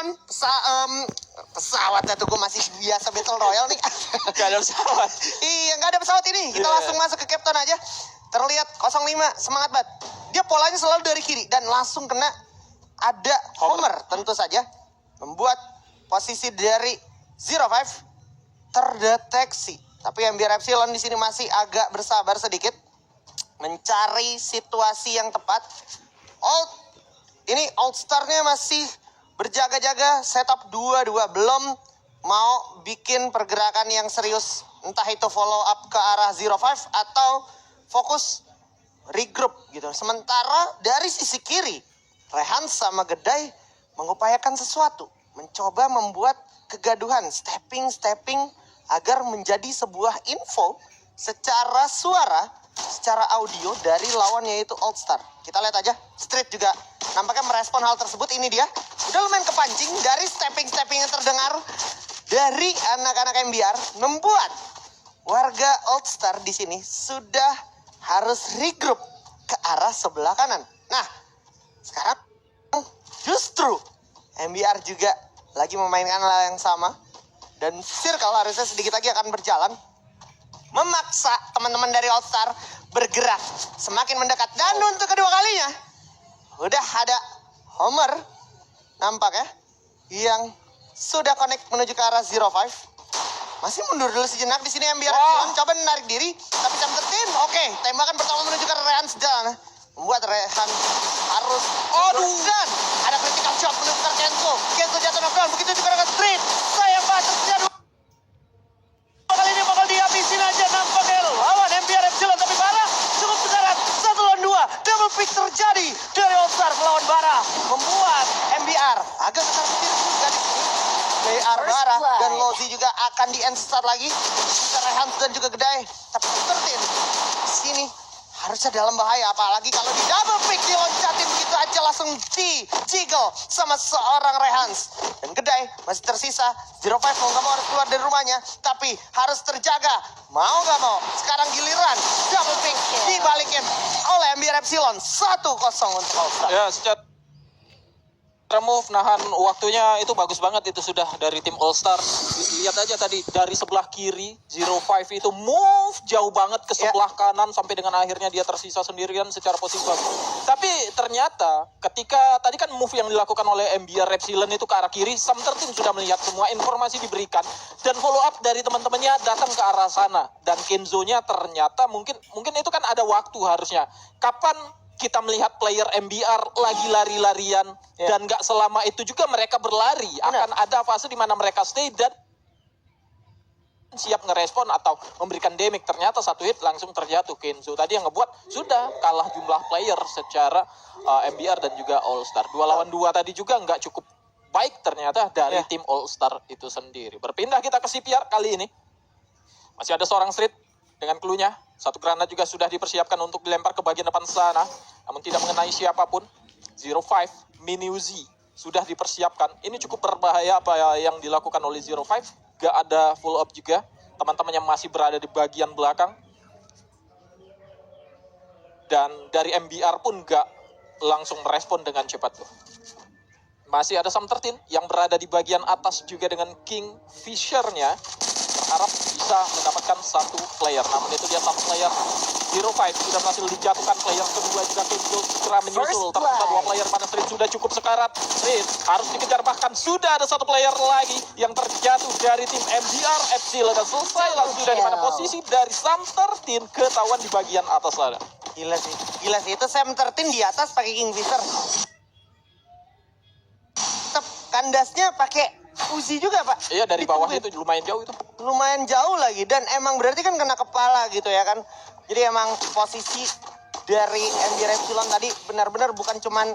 Captain pesawat tuh, gue masih biasa Battle Royale nih. Gak ada pesawat. Iya, nggak ada pesawat ini. Kita langsung masuk ke Captain aja. Terlihat 05, semangat banget. Dia polanya selalu dari kiri dan langsung kena ada Homer tentu saja. Membuat posisi dari 05 terdeteksi. Tapi MBR Epsilon di sini masih agak bersabar sedikit. Mencari situasi yang tepat. Ini All Star-nya masih berjaga-jaga, setup 2-2, belum mau bikin pergerakan yang serius. Entah itu follow up ke arah 05 atau fokus regroup gitu. Sementara dari sisi kiri, Rehan sama Gedai mengupayakan sesuatu. Mencoba membuat kegaduhan, stepping agar menjadi sebuah info secara suara, secara audio dari lawan yaitu All Star. Kita lihat aja, Street juga nampaknya merespon hal tersebut. Ini dia, udah lumayan kepancing dari stepping yang terdengar dari anak-anak MBR, membuat warga All Star di sini sudah harus regroup ke arah sebelah kanan. Nah, sekarang justru MBR juga lagi memainkan hal yang sama. Dan circle harusnya sedikit lagi akan berjalan. Memaksa teman-teman dari All Star bergerak semakin mendekat. Dan untuk kedua kalinya, udah ada Homer nampak ya, yang sudah connect menuju ke arah 05. Masih mundur dulu sejenak di sini MBR Epsilon, coba menarik diri, tapi jam tertin. Oke, tembakan pertama menuju ke Rehan sedang membuat Rehan harus dan ada critical shot menuju ke Kenzo jatuh knockdown, begitu juga dengan Street. Sayang banget terjadi. Kali ini bakal dihabisin aja nampaknya lawan MBR Epsilon, tapi Bara cukup besaran 1 lawan 2. Double pick terjadi dari All Star melawan Bara, membuat MBR agak besar kecil juga di sini. BR Bara dan Lozi juga akan di-end start lagi. Rehan dan juga Gedai. Tapi tertin di sini harusnya dalam bahaya, apalagi kalau di double pick diloncatin begitu aja langsung di jiggle sama seorang Rehans. Dan Gedai masih tersisa 05 mau gak mau harus keluar dari rumahnya, tapi harus terjaga mau gak mau. Sekarang giliran double pick dibalikin oleh MBR Epsilon 1-0 untuk All Star. Ya, secara move nahan waktunya itu bagus banget itu sudah dari tim All Star. Lihat aja tadi dari sebelah kiri 05 itu move jauh banget ke sebelah kanan sampai dengan akhirnya dia tersisa sendirian secara posisi bagus. Tapi ternyata ketika tadi kan move yang dilakukan oleh MBR Epsilon itu ke arah kiri, Sumter Team sudah melihat semua informasi diberikan dan follow up dari teman-temannya datang ke arah sana. Dan Kenzo-nya ternyata mungkin itu kan ada waktu harusnya. Kapan kita melihat player MBR lagi lari-larian dan gak selama itu juga mereka berlari. Akan ada fase di mana mereka stay dan siap ngerespon atau memberikan damage. Ternyata satu hit langsung terjatuh Kenzo. Tadi yang ngebuat sudah kalah jumlah player secara MBR dan juga All Star. 2 lawan 2 tadi juga nggak cukup baik ternyata dari tim All Star itu sendiri. Berpindah kita ke CPR kali ini. Masih ada seorang Street dengan clue-nya. Satu granat juga sudah dipersiapkan untuk dilempar ke bagian depan sana. Namun tidak mengenai siapapun. 05, Mini Uzi sudah dipersiapkan. Ini cukup berbahaya apa yang dilakukan oleh 05. Gak ada full up juga. Teman-teman yang masih berada di bagian belakang. Dan dari MBR pun gak langsung merespon dengan cepat loh. Masih ada Sam 13 yang berada di bagian atas juga dengan King Fisher-nya. Berharap bisa mendapatkan satu player. Namun itu dia satu player. 05 sudah berhasil dijatuhkan. Player kedua juga Kenzo segera menyusul. Ternyata 2 player pada Street sudah cukup sekarat. Street harus dikejar, bahkan sudah ada satu player lagi yang terjatuh dari tim MBR Epsilon. Dan selesai langsung sudah di mana posisi dari Sam 13 ketahuan di bagian atas sana. Gila sih itu Sam 13 di atas pakai King Fisher. Tetap kandasnya pakai Uzi juga pak. Iya dari bawah itu lumayan jauh itu. Lumayan jauh lagi dan emang berarti kan kena kepala gitu ya kan. Jadi emang posisi dari MBR Epsilon tadi benar-benar bukan cuman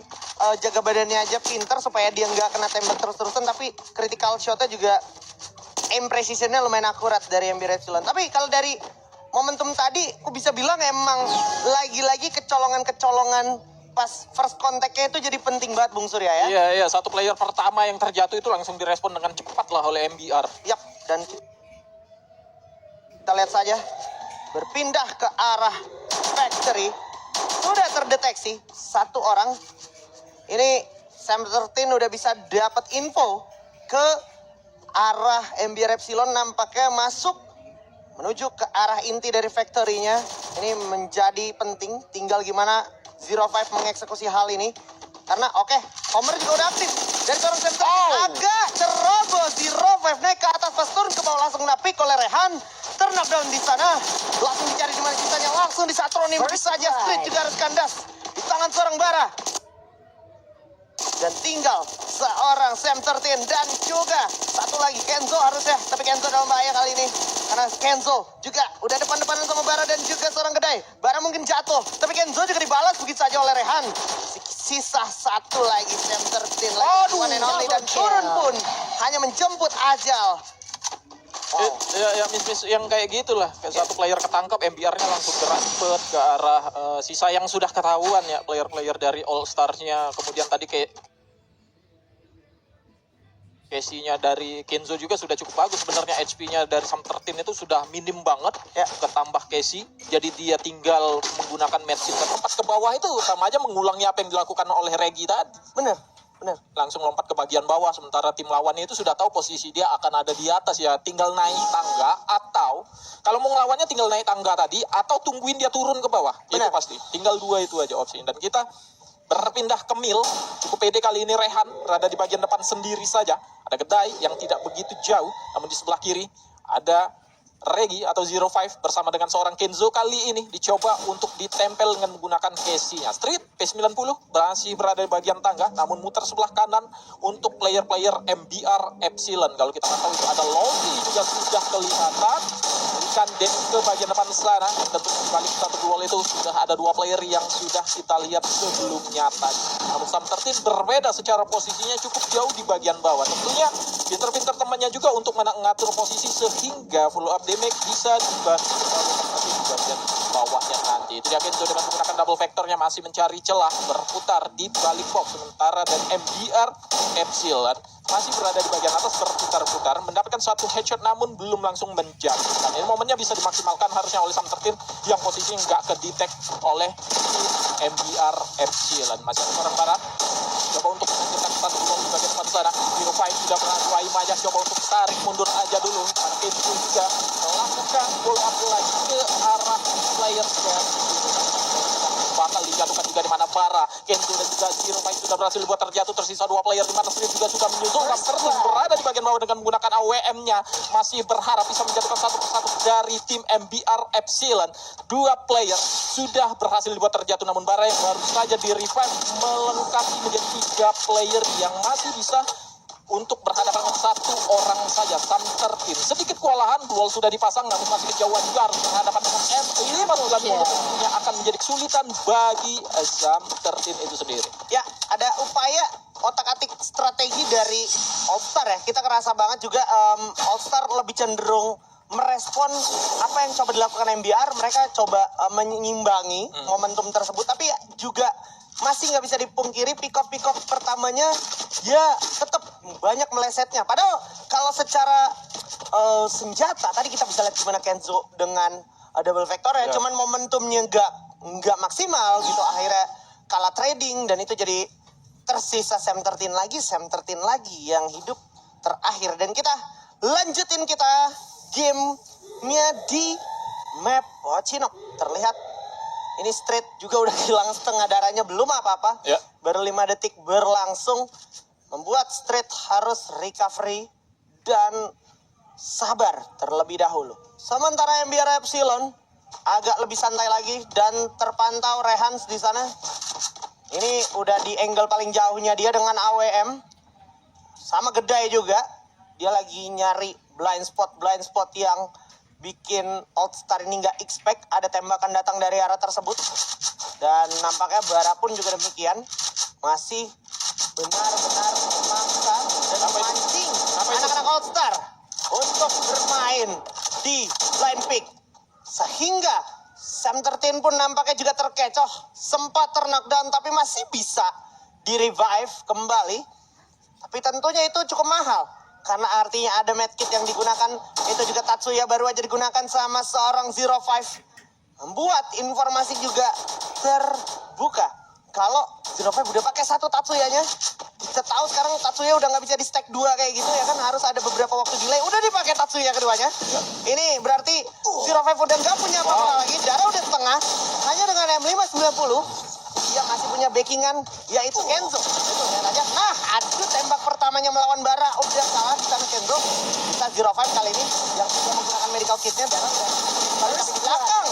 jaga badannya aja pinter supaya dia nggak kena tembak terus-terusan, tapi critical shotnya juga aim precisionnya lumayan akurat dari MBR Epsilon. Tapi kalau dari momentum tadi aku bisa bilang emang lagi-lagi kecolongan pas first contact-nya itu jadi penting banget Bung Surya ya. Iya, satu player pertama yang terjatuh itu langsung direspon dengan cepat lah oleh MBR. Yap, dan kita lihat saja berpindah ke arah factory. Sudah terdeteksi satu orang. Ini Sam 13 udah bisa dapat info ke arah MBR Epsilon, nampaknya masuk menuju ke arah inti dari factory-nya. Ini menjadi penting, tinggal gimana 05 mengeksekusi hal ini. Karena Homer juga udah aktif. Dari seorang Sam 13 agak ceroboh. 05 naik ke atas pas turun ke bawah, langsung napik oleh Rehan. Knockdown di sana. Langsung dicari di mana sisanya, langsung disatronim. Bisa saja Street juga harus kandas di tangan seorang Bara. Dan tinggal seorang Sam 13 dan juga satu lagi Kenzo harusnya. Tapi Kenzo dalam bahaya kali ini. Karena Kenzo juga udah depan-depanan sama Bara dan juga seorang Kedai. Bara mungkin jatuh. Tapi Kenzo juga dibalas begitu saja oleh Rehan. Sisa satu lagi Sam 13 lagi. One and only dan turun pun hanya menjemput ajal. Wow. Ya miss yang kayak gitulah. Kayak satu player ketangkap, MBR-nya langsung gerak cepet ke arah sisa yang sudah ketahuan ya, player-player dari All Stars-nya. Kemudian tadi kayak Casey-nya dari Kenzo juga sudah cukup bagus sebenarnya. HP-nya dari Sam 13 itu sudah minim banget ya, ketambah Casey. Jadi dia tinggal menggunakan medkit tempat ke bawah itu sama aja mengulangi apa yang dilakukan oleh Regi tadi. Bener. Langsung lompat ke bagian bawah, sementara tim lawannya itu sudah tahu posisi dia akan ada di atas ya, tinggal naik tangga atau kalau mau ngelawannya tinggal naik tangga tadi atau tungguin dia turun ke bawah. Benar. Itu pasti tinggal dua itu aja opsi. Dan kita berpindah ke mil, cukup pede kali ini. Rehan berada di bagian depan sendiri saja. Ada Kedai yang tidak begitu jauh, namun di sebelah kiri ada Regi atau 05 bersama dengan seorang Kenzo. Kali ini dicoba untuk ditempel dengan menggunakan Casey-nya. Street P90 masih berada di bagian tangga, namun muter sebelah kanan untuk player-player MBR Epsilon. Kalau kita tahu itu ada Lodi juga sudah kelihatan. Berikan dek ke bagian depan sana. Tentu balik satu duel itu sudah ada dua player yang sudah kita lihat sebelumnya tadi. Namun Sam 13 berbeda secara posisinya cukup jauh di bagian bawah. Tentunya pinter-pinter temannya juga untuk mengatur posisi sehingga follow up damage bisa dibantu di bagian bawahnya nanti. Itu yakin sudah dengan menggunakan double vectornya masih mencari celah berputar di balik box, sementara dan MBR Epsilon masih berada di bagian atas berputar-putar mendapatkan satu headshot namun belum langsung menjatuhkan. Ini momennya bisa dimaksimalkan harusnya oleh Sam 13 yang posisinya nggak kedetek oleh MBR Epsilon. Masih ada seorang Barat coba untuk menanyakan satu gol di bagian depan sana. 05 sudah berhasil aja coba untuk tarik mundur aja dulu. Karena Kenzo juga melakukan follow up lagi ke arah player bakal dijatuhkan juga di mana Bara. Kenzo dan juga 05 sudah berhasil dibuat terjatuh. Tersisa dua player di mana Street juga sudah menyusul. Sam 13 berada di bagian bawah dengan menggunakan AWM-nya. Masih berharap bisa menjatuhkan satu persatu dari tim MBR Epsilon. Dua player sudah berhasil dibuat terjatuh, namun Bara yang baru saja di revive melengkapi menjadi 3 player yang masih bisa untuk berhadapan dengan satu orang saja, Sam 13. Sedikit kewalahan, duel sudah dipasang namun masih kejauhan juga harus berhadapan dengan M15 tentunya akan menjadi kesulitan bagi Sam 13 itu sendiri. Ya, ada upaya otak-atik strategi dari All Star ya. Kita kerasa banget juga All Star lebih cenderung merespon apa yang coba dilakukan MBR. Mereka coba menyimbangi momentum tersebut, tapi juga masih nggak bisa dipungkiri pick off pertamanya ya tetap banyak melesetnya. Padahal kalau secara senjata tadi kita bisa lihat gimana Kenzo dengan double vector ya, cuman momentumnya nggak maksimal gitu, akhirnya kalah trading dan itu jadi tersisa Sam 13 lagi yang hidup terakhir. Dan kita lanjutin gamenya di map Wachinok. Terlihat ini Street juga udah hilang setengah darahnya, belum apa-apa. Ya. Baru 5 detik berlangsung. Membuat Street harus recovery dan sabar terlebih dahulu. Sementara MBR Epsilon agak lebih santai lagi dan terpantau Rehan di sana. Ini udah di angle paling jauhnya dia dengan AWM. Sama Gedai juga. Dia lagi nyari blind spot yang bikin All Star ini nggak expect ada tembakan datang dari arah tersebut. Dan nampaknya Bara pun juga demikian, masih benar-benar memaksa dan memancing anak-anak All Star untuk bermain di line pick, sehingga Sam 13 pun nampaknya juga terkecoh, sempat knockdown tapi masih bisa di revive kembali. Tapi tentunya itu cukup mahal, karena artinya ada medkit yang digunakan. Itu juga Tatsuya baru aja digunakan sama seorang 05. Membuat informasi juga terbuka. Kalau 05 udah pakai satu Tatsuyanya, Kita tahu sekarang Tatsuya udah nggak bisa di stack 2 kayak gitu ya kan, harus ada beberapa waktu delay. Udah dipakai Tatsuya keduanya. Ini berarti 05 udah nggak punya apa-apa lagi. Dara udah setengah. Hanya dengan M590 dia masih punya backingan yaitu Kenzo. Itu lihat aja. Nah, aduh tembak pertamanya melawan Bara udah salah di sana Kenzo. Kita 05 kali ini yang sudah menggunakan medical kitnya. Dara udah balik di belakang.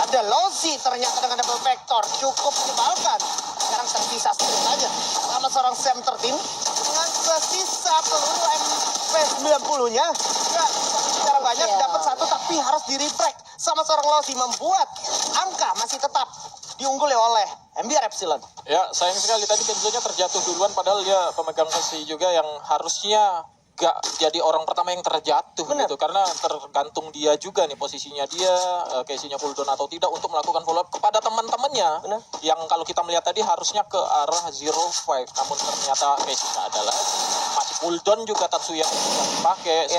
Ada Lozi ternyata dengan double vector cukup menyebalkan. Sekarang tersisa sedikit saja sama seorang Sam 13 dengan sisa peluru MP90-nya. Nggak bisa bicara banyak, dapat satu tapi harus di-refract sama seorang Lozi, membuat angka masih tetap diungguli oleh MBR Epsilon. Ya, sayang sekali tadi Kenzo-nya terjatuh duluan padahal dia pemegang posisi juga yang harusnya gak jadi orang pertama yang terjatuh. Benar. Gitu karena tergantung dia juga nih posisinya dia, Casey-nya cooldown atau tidak untuk melakukan follow up kepada teman-temannya. Benar. Yang kalau kita melihat tadi harusnya ke arah 05, namun ternyata Casey gak ada lagi. Masih cooldown juga Tatsuya yang dipakai.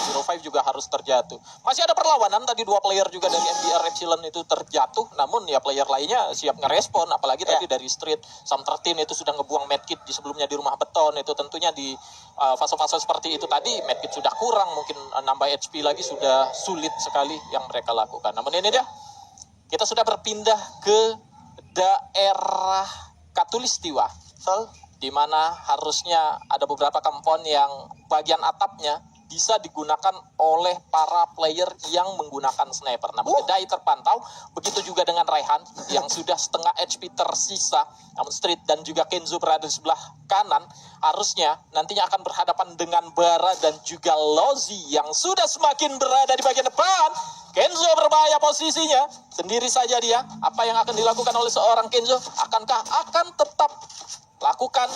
05 juga harus terjatuh. Masih ada perlawanan tadi, 2 player juga dari MBR Epsilon itu terjatuh, namun ya player lainnya siap ngerespon, apalagi tadi dari Street Sam 13 itu sudah ngebuang medkit di sebelumnya di rumah beton. Itu tentunya di fase-fase seperti itu tadi medkit sudah kurang, mungkin nambah HP lagi sudah sulit sekali yang mereka lakukan. Namun ini dia, kita sudah berpindah ke daerah Katulistiwa, di mana harusnya ada beberapa kampon yang bagian atapnya bisa digunakan oleh para player yang menggunakan sniper. Namun Gedai terpantau, begitu juga dengan Raihan yang sudah setengah HP tersisa. Namun Street dan juga Kenzo berada di sebelah kanan, harusnya nantinya akan berhadapan dengan Bara dan juga Lozi yang sudah semakin berada di bagian depan. Kenzo berbahaya posisinya, sendiri saja dia. Apa yang akan dilakukan oleh seorang Kenzo? Akankah akan tetap lakukan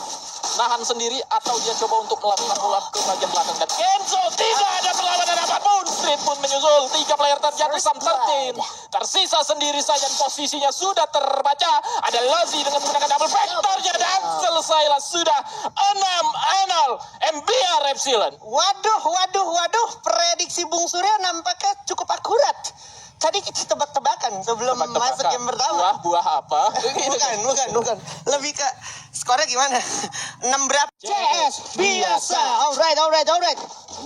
nahan sendiri atau dia coba untuk melakukan ulap ke bagian belakang? Dan Kenzo tidak ada perlawanan apapun. Street pun menyusul, 3 player terjatuh, Sam 13 tersisa sendiri saja dan posisinya sudah terbaca. Ada Lozi dengan menggunakan double vectornya dan selesailah sudah 6-0 MBR Epsilon. Waduh, prediksi Bung Surya nampaknya cukup akurat. Tadi kita tebak-tebakan sebelum masuk game pertama. Buah apa? Bukan. Lebih ke skornya gimana? 6 berapa? CS biasa. Alright.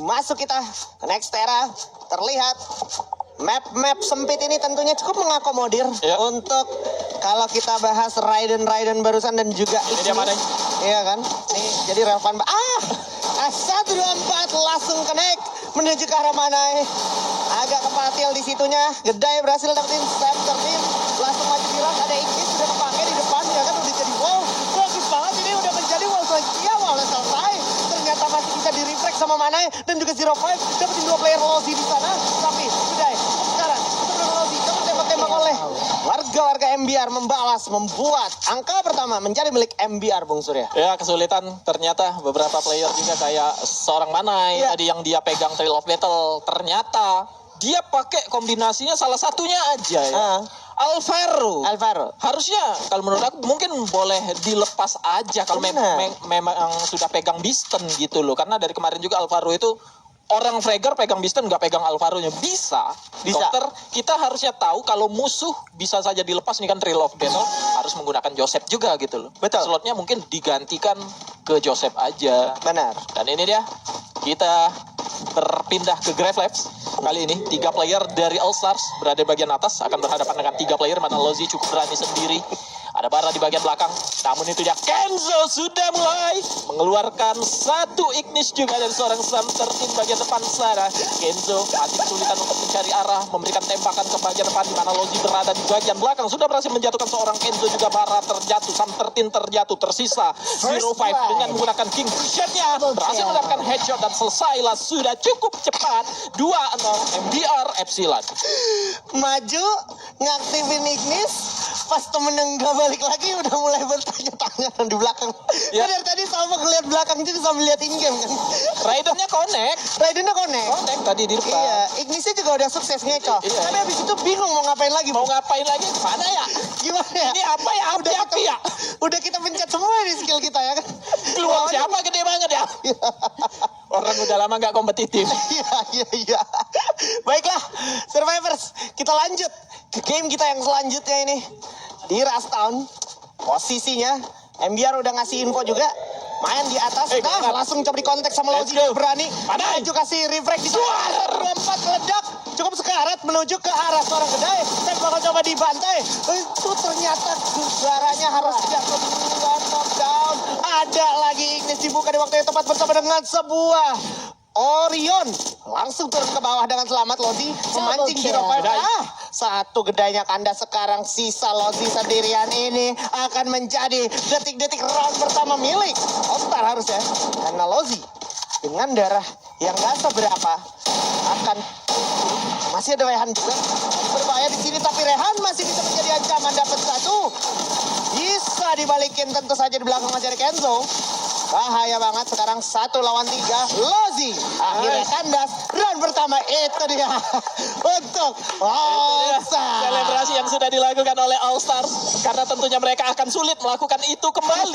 Masuk kita ke next era. Terlihat map sempit ini tentunya cukup mengakomodir untuk kalau kita bahas Raiden barusan dan juga ini dia mana? Iya kan? Nih jadi relevan. 124 langsung connect menuju ke arah mana? Agak kepatil di situnya. Gedai berhasil dapetin Sam 13. Langsung maju di rush. Ada Ignis sudah kepake di depan ya kan, udah jadi wall. Bagus banget ini udah menjadi wall saja, wallnya selesai. Ternyata masih bisa di reflect sama Manai dan juga 05 dapetin 2 player Lozi di sana. Tapi Gedai sekarang itu benar Lozi tembak-tembak oleh warga MBR membalas, membuat angka pertama menjadi milik MBR Bung Surya. Ya, kesulitan ternyata beberapa player juga kayak seorang Manai tadi yang dia pegang Trail of Battle, ternyata dia pakai kombinasinya salah satunya aja ya. Alvaro. Harusnya kalau menurut aku mungkin boleh dilepas aja kalau memang sudah pegang Bisten gitu loh. Karena dari kemarin juga Alvaro itu orang Fragger pegang Bisten nggak pegang Alvaro-nya. Bisa. Dokter, kita harusnya tahu kalau musuh bisa saja dilepas nih kan Trail of Battle harus menggunakan Joseph juga gitu loh. Betul. Slotnya mungkin digantikan ke Joseph aja. Benar. Dan ini dia, kita berpindah ke Grave Labs. Kali ini 3 player dari All Stars berada di bagian atas akan berhadapan dengan 3 player mana Lozi cukup berani sendiri. Ada Bara di bagian belakang. Namun itu dia, Kenzo sudah mulai mengeluarkan 1 Ignis juga dari seorang Sam 13 bagian depan sana. Kenzo masih kesulitan untuk mencari arah, memberikan tembakan ke bagian depan di mana Lozi berada di bagian belakang. Sudah berhasil menjatuhkan seorang Kenzo juga. Bara terjatuh, Sam 13 terjatuh, tersisa 05 dengan menggunakan King Shot-nya berhasil mendapatkan headshot dan selesailah sudah cukup cepat 2-0 MBR Epsilon. Maju ngaktifin Ignis, pas temennya nggak balik lagi udah mulai bertanya-tanya di belakang. Ya. Dari tadi sama ngeliat belakang juga sambil lihat in-game kan. Raidennya connect tadi di depan. Iya, Ignisnya juga udah sukses ngeco. Iya. Tapi habis itu bingung mau ngapain lagi. Mana ya? Gimana ya? Ini apa ya? Api ya? Udah kita pencet semua di skill kita ya kan. Keluar siapa gede banget ya? Orang udah lama nggak kompetitif. Iya. Baiklah, Survivors, kita lanjut ke game kita yang selanjutnya ini. Di Rush Town, posisinya MBR udah ngasih info juga. Main di atas. Nah, langsung coba dikontak sama Lozi. Berani. Maju kasih refresh di suara. 24 ledak. Cukup sekarat menuju ke arah seorang kedai. Saya bakal coba dibantai. Itu ternyata suaranya harus jatuh duluan. Knockdown. Ada lagi Ignis dibuka di waktu yang tepat bersama dengan sebuah Orion. Langsung turun ke bawah dengan selamat. Lozi memancing Zero Five. Satu gedainya kandas sekarang. Sisa Lozi sendirian ini akan menjadi detik-detik round pertama milik All-Star harusnya. Karena Lozi dengan darah yang gak seberapa akan masih ada Rehan juga berbahaya di sini, tapi Rehan masih bisa menjadi ancaman. Dapat satu, bisa dibalikin tentu saja. Di belakang masih ada Kenzo. Bahaya banget sekarang 1 lawan 3. Lozi akhirnya kandas. Round pertama itu dia untuk All-Star. Selebrasi yang sudah dilakukan oleh All Stars, karena tentunya mereka akan sulit melakukan itu kembali.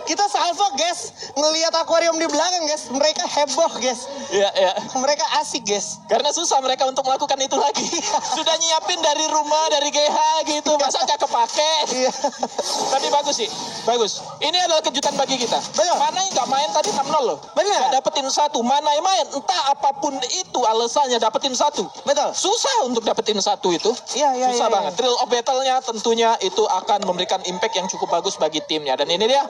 Kita salvo guys, ngelihat akuarium di belakang guys, mereka heboh guys. Iya, iya. Mereka asik guys. Karena susah mereka untuk melakukan itu lagi. Sudah nyiapin dari rumah, dari GH gitu, masa nggak kepake? Iya. Tapi bagus sih, bagus. Ini adalah kejutan bagi kita. Betul. Mana yang nggak main tadi 6-0 loh. Benar. Nggak dapetin satu. Mana yang main, entah apapun itu alasannya dapetin satu. Betul. Susah untuk dapetin satu itu. Iya, iya, Susah iya, banget. iya. Thrill of battle-nya tentunya itu akan memberikan impact yang cukup bagus bagi timnya. Dan ini dia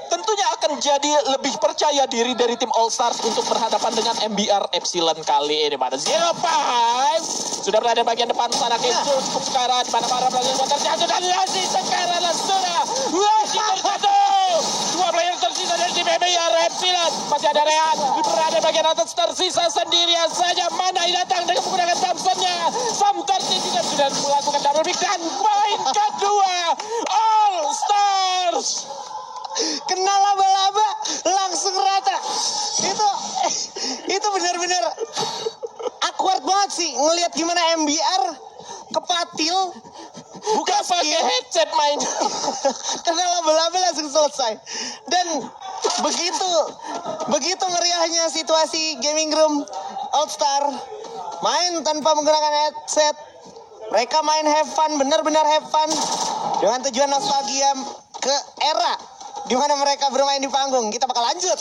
tentunya akan jadi lebih percaya diri dari tim All Stars untuk berhadapan dengan MBR Epsilon kali ini. Pada Zero Five sudah berada di bagian depan sana. Kenzo cukup sekarang di mana para pelajar terjatuh dan Lozi sekarang sudah Lozi terjatuh. Dua player tersisa dari tim MBR Epsilon. Masih ada Rehan berada di bagian atas tersisa sendirian saja. Mana yang datang dengan menggunakan Thompson-nya. Sam Terti juga sudah melakukan double pick dan poin kedua All Stars. Kena laba-laba langsung rata. Itu benar-benar awkward banget sih ngelihat gimana MBR kepatil Bukan pakai headset main. kena laba-laba langsung selesai. Dan begitu meriahnya situasi gaming room All Star main tanpa menggunakan headset. Mereka main have fun, benar-benar have fun dengan tujuan nostalgia ke era di mana mereka bermain di panggung. Kita bakal lanjut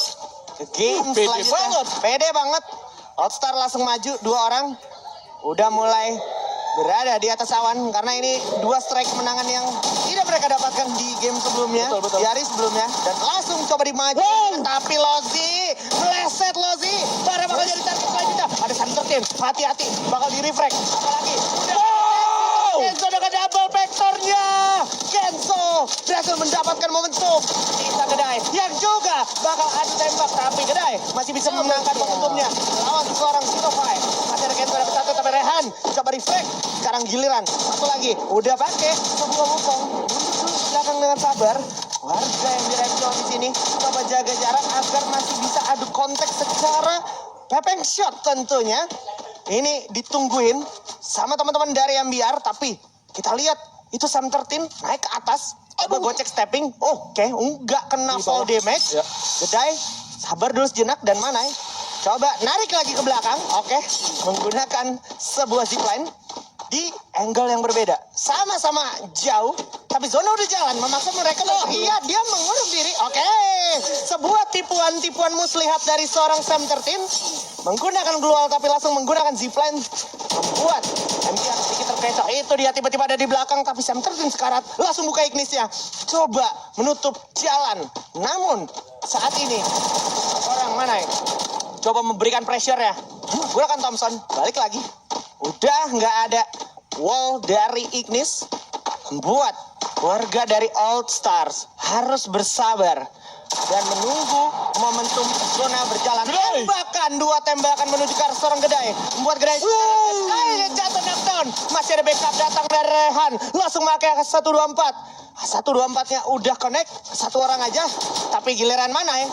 ke game Pede selanjutnya. banget. Pede banget. All Star langsung maju 2 orang. Udah mulai berada di atas awan karena ini 2 strike kemenangan yang tidak mereka dapatkan di game sebelumnya, Betul. di hari sebelumnya, dan langsung coba dimaju. Tapi Lozi meleset. Lozi para bakal jadi target selanjutnya. Ada Santertin, hati-hati bakal di refresh. Apalagi Kenzo dengan double vektornya. Kenzo berhasil mendapatkan momentum. Sisa Gedai yang juga bakal adu tembak, tapi Gedai masih bisa memenangkan momentumnya lawan seorang Zero Five. Masih ada Kenzo dapat satu, tapi Rehan coba reflect. Sekarang giliran satu lagi, udah pakai sebuah wukong. Mundur dulu belakang dengan sabar. Warga yang direspon di sini coba jaga jarak agar masih bisa adu konteks secara pepeng shot tentunya. Ini ditungguin sama teman-teman dari MBR, tapi kita lihat itu Sam 13 naik ke atas, coba gocek stepping. Oke, enggak kena fall damage. Ya. Gedai sabar dulu sejenak dan Manai coba narik lagi ke belakang. Oke, menggunakan sebuah zipline di angle yang berbeda. Sama-sama jauh, tapi zona udah jalan, memaksa mereka. Iya, dia mengurung diri. Oke, sebuah tipuan muslihat dari seorang Sam 13. Menggunakan global tapi langsung menggunakan zipline membuat MBR sedikit terkecoh. Itu dia tiba-tiba ada di belakang, tapi Sam 13 sekarat langsung buka ignisnya. Coba menutup jalan. Namun saat ini orang Manai coba memberikan pressure ya. Gunakan Thompson, balik lagi. Udah nggak ada wall dari Ignis, membuat warga dari All Stars harus bersabar dan menunggu momentum zona berjalan. Dua tembakan menuju ke arah seorang Gedai, membuat Gedai jatuh knockdown. Masih ada backup datang dari Rehan, langsung pakai 124. 124-nya udah connect, satu orang aja. Tapi giliran mana ya?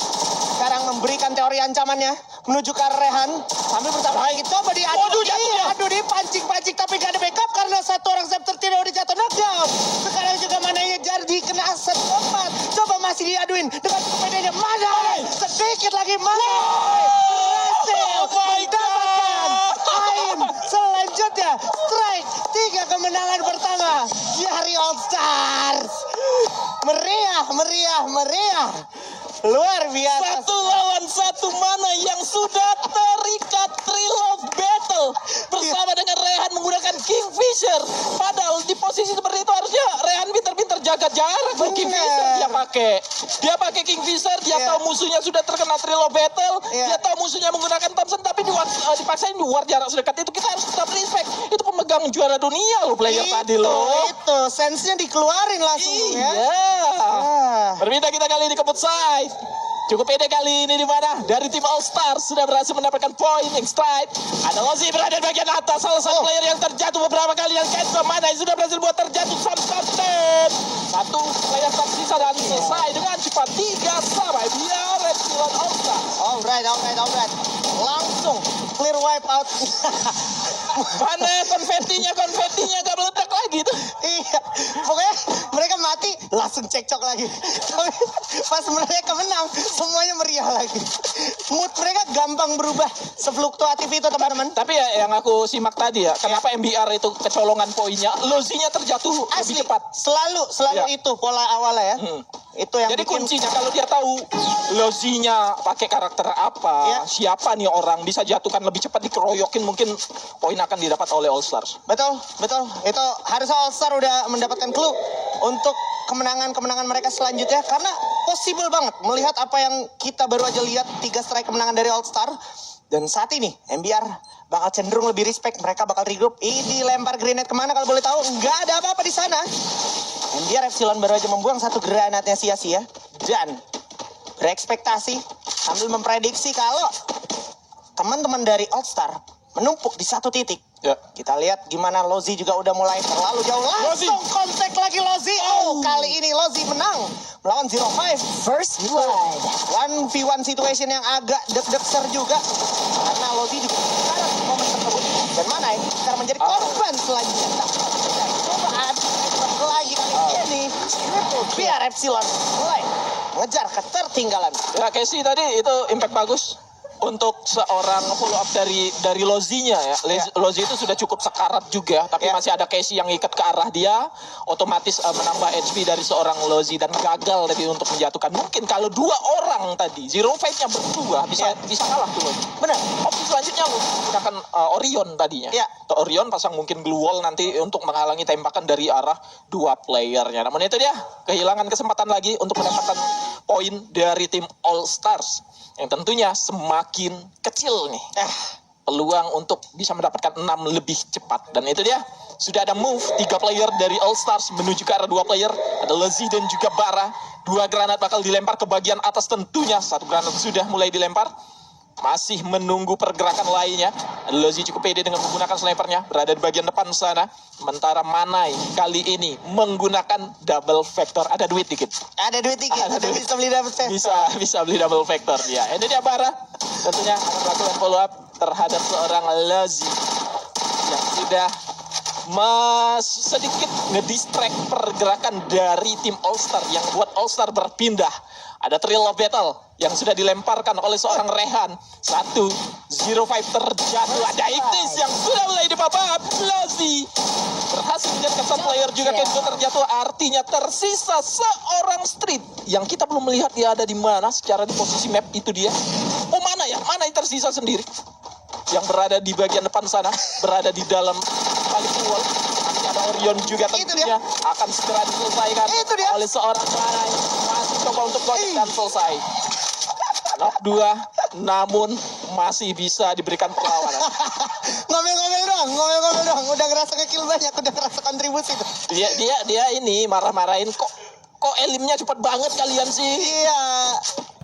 Sekarang memberikan teori ancamannya menuju ke arah Rehan sambil bersama lagi coba diadu. Aduh, dia pancing tapi gak ada backup karena satu orang Sam 13 udah jatuh knockdown. Sekarang juga Mananya jadi kena 1-4. Coba masih diaduin dengan sepedanya. Manai sedikit lagi Manai berhasil mendapatkan aim selanjutnya. Strike 3 kemenangan pertama dari All Stars. Meriah, meriah, meriah. Luar biasa. Satu lawan satu mana yang sudah terikat Thrill of Battle bersama dengan Rehan menggunakan Kingfisher. Padahal di posisi seperti itu harusnya Rehan pintar-pintar jaga jarak. Bener. Kingfisher dia pakai Kingfisher. Dia tahu musuhnya sudah terkena Thrill of Battle. Dia tahu musuhnya menggunakan Thompson, tapi dipaksain di luar jarak sedekat itu. Kita harus tetap respect. Itu pemegang juara dunia loh player tadi loh. Itu sense-nya dikeluarin langsung ya. Berbeda kita kali ini ke side. Cukup pede kali ini di mana dari tim All Stars sudah berhasil mendapatkan poin yang strike. Ada Lozi berada di bagian atas, salah satu player yang terjatuh beberapa kali yang cancel. Mana yang sudah berhasil buat terjatuh Samsung. Satu player tersisa dan selesai dengan cepat 3 sama biar Epsilon All Stars. Alright. Langsung clear wipe out. Mana konfetinya gak meledak lagi tuh. Iya, pokoknya mereka mati langsung cekcok lagi. Tapi pas mereka menang semuanya meriah lagi. Mood mereka gampang berubah sefluktuatif itu teman-teman. Tapi ya yang aku simak tadi ya, kenapa MBR itu kecolongan poinnya, Lozinya terjatuh Asli, lebih cepat. Selalu itu pola awalnya ya. Itu yang Jadi bikin kuncinya kalau dia tahu Lozinya pakai karakter apa, siapa nih orang bisa jatuhkan lebih cepat, dikeroyokin, mungkin poin akan didapat oleh All Stars. Betul. Itu harusnya All Star udah mendapatkan clue untuk kemenangan mereka selanjutnya, karena possible banget melihat apa yang kita baru aja lihat 3 strike kemenangan dari All Star. Dan saat ini MBR bakal cenderung lebih respect, mereka bakal regroup. Ini lempar grenade kemana kalau boleh tahu? Nggak ada apa-apa di sana. MBR Epsilon baru aja membuang 1 granatnya sia-sia dan berekspektasi sambil memprediksi kalau teman-teman dari All Star menumpuk di satu titik. Ya. Kita lihat gimana Lozi juga udah mulai terlalu jauh. Langsung kontak lagi Lozi. Kali ini Lozi menang melawan 05 first blood. 1v1 situation yang agak deg-degser juga karena Lozi juga sekarang di momen tersebut. Dan mana yang sekarang menjadi korban selanjutnya. Cobaan lagi kali ini. Biar Epsilon mulai mengejar ketertinggalan. Ya Casey tadi itu impact bagus untuk seorang follow up dari Lozinya ya. Lozi itu sudah cukup sekarat juga, tapi masih ada Casey yang ikat ke arah dia, otomatis menambah HP dari seorang Lozi dan gagal tadi untuk menjatuhkan. Mungkin kalau 2 orang tadi, Zero Fight-nya berdua bisa kalah tuh Lozi. Benar. Opsi selanjutnya lo menggunakan Orion tadinya. Ya. Orion pasang mungkin glue wall nanti untuk menghalangi tembakan dari arah 2 playernya. Namun itu dia kehilangan kesempatan lagi untuk mendapatkan poin dari tim All Stars. Yang tentunya semakin kecil nih peluang untuk bisa mendapatkan 6 lebih cepat. Dan itu dia, sudah ada move 3 player dari All Stars menuju ke arah 2 player. Ada Lozi dan juga Bara. 2 granat bakal dilempar ke bagian atas tentunya. 1 granat sudah mulai dilempar. Masih menunggu pergerakan lainnya. Lozi cukup pede dengan menggunakan snipernya, berada di bagian depan sana. Sementara Manai kali ini menggunakan double vector. Ada duit dikit. Ada duit dikit. Bisa beli double vector. Bisa beli double vector ya. Ini dia Bara. Tentunya akan melakukan follow up terhadap seorang Lozi yang sudah sedikit ngedistract pergerakan dari tim All Star yang buat All Star berpindah. Ada Thrill of Battle yang sudah dilemparkan oleh seorang Rehan. 1-0-5 terjatuh. Ada Ignis yang sudah mulai dipapap. Lozi berhasil menjadikan satu player juga Kenzo terjatuh. Artinya tersisa seorang Street yang kita belum melihat dia ada di mana secara di posisi map itu dia. Oh mana ya? Mana yang tersisa sendiri? Yang berada di bagian depan sana, berada di dalam paling wall. Nanti ada Orion juga tentunya akan segera diselesaikan oleh seorang Manai. Masih coba untuk gocek dan selesai. Knock 2, namun masih bisa diberikan perlawanan. Ngomel-ngomel dong. Udah ngerasa ngekill banyak, udah ngerasa kontribusi tuh. Dia ini marah-marahin kok elimnya cepat banget kalian sih. Iya.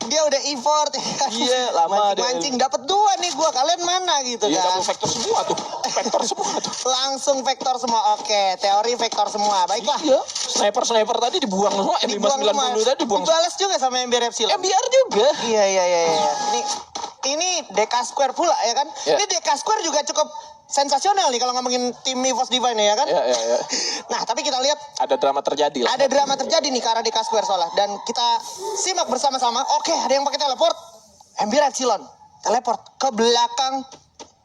Dia udah effort. Iya, lama mancing dapat 2 nih gua. Kalian mana gitu kan. kan. Double vector semua tuh. Langsung vektor semua. Oke, teori vektor semua. Baiklah. Iya. Sniper tadi dibuang semua. M590 tadi dibuang. Dibalas juga sama MBR Epsilon. MBR juga. Iya. Ini Deka Square pula ya kan. Ini Deka Square juga cukup sensasional nih kalau ngomongin tim Mivos Divine ya kan. Iya. Nah, tapi kita lihat ada drama terjadi lah. Ada drama terjadi nih ke arah Deka Square soalnya. Dan kita simak bersama-sama. Oke, ada yang pakai teleport. MBR Epsilon teleport ke belakang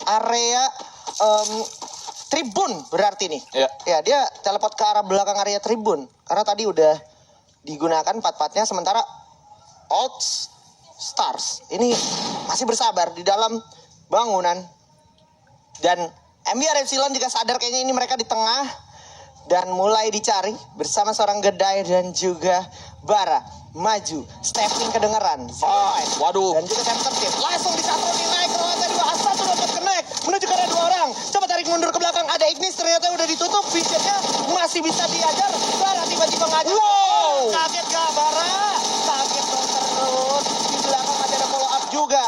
area tribun berarti nih. Iya. Ya, dia teleport ke arah belakang area tribun. Karena tadi udah digunakan part-partnya, sementara All Stars ini masih bersabar di dalam bangunan. Dan MBR Epsilon juga sadar kayaknya ini mereka di tengah. Dan mulai dicari bersama seorang Gedai dan juga Bara. Maju, stepping kedengeran. Waduh. Dan juga center tip. Langsung disatroni naik ke lantai 2. Asatu dapat connect. Menuju ke arah 2 orang. Coba tarik mundur ke belakang. Ada Ignis, ternyata udah ditutup. Visionnya masih bisa diajar. Bara tiba-tiba ngajak. Wow. Kaget gak Bara? Kaget dong terus. Di belakang masih ada follow up juga.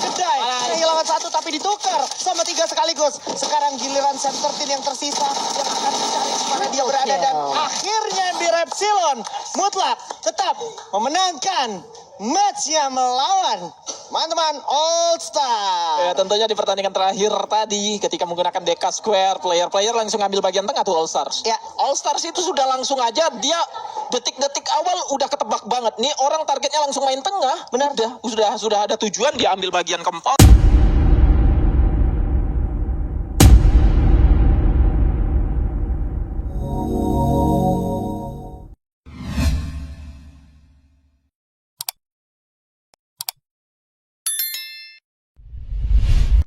Kedai kehilangan 1 tapi ditukar sama 3 sekaligus. Sekarang giliran center team yang tersisa yang akan mencari mana dia berada. Dan akhirnya MBR Epsilon mutlak tetap memenangkan matchnya melawan teman-teman All Star. Ya, tentunya di pertandingan terakhir tadi ketika menggunakan Deka Square, player-player langsung ambil bagian tengah tuh All Stars. Ya. All Stars itu sudah langsung aja dia detik-detik awal udah ketebak banget. Nih orang targetnya langsung main tengah. Benar. Sudah ada tujuan dia ambil bagian keempat.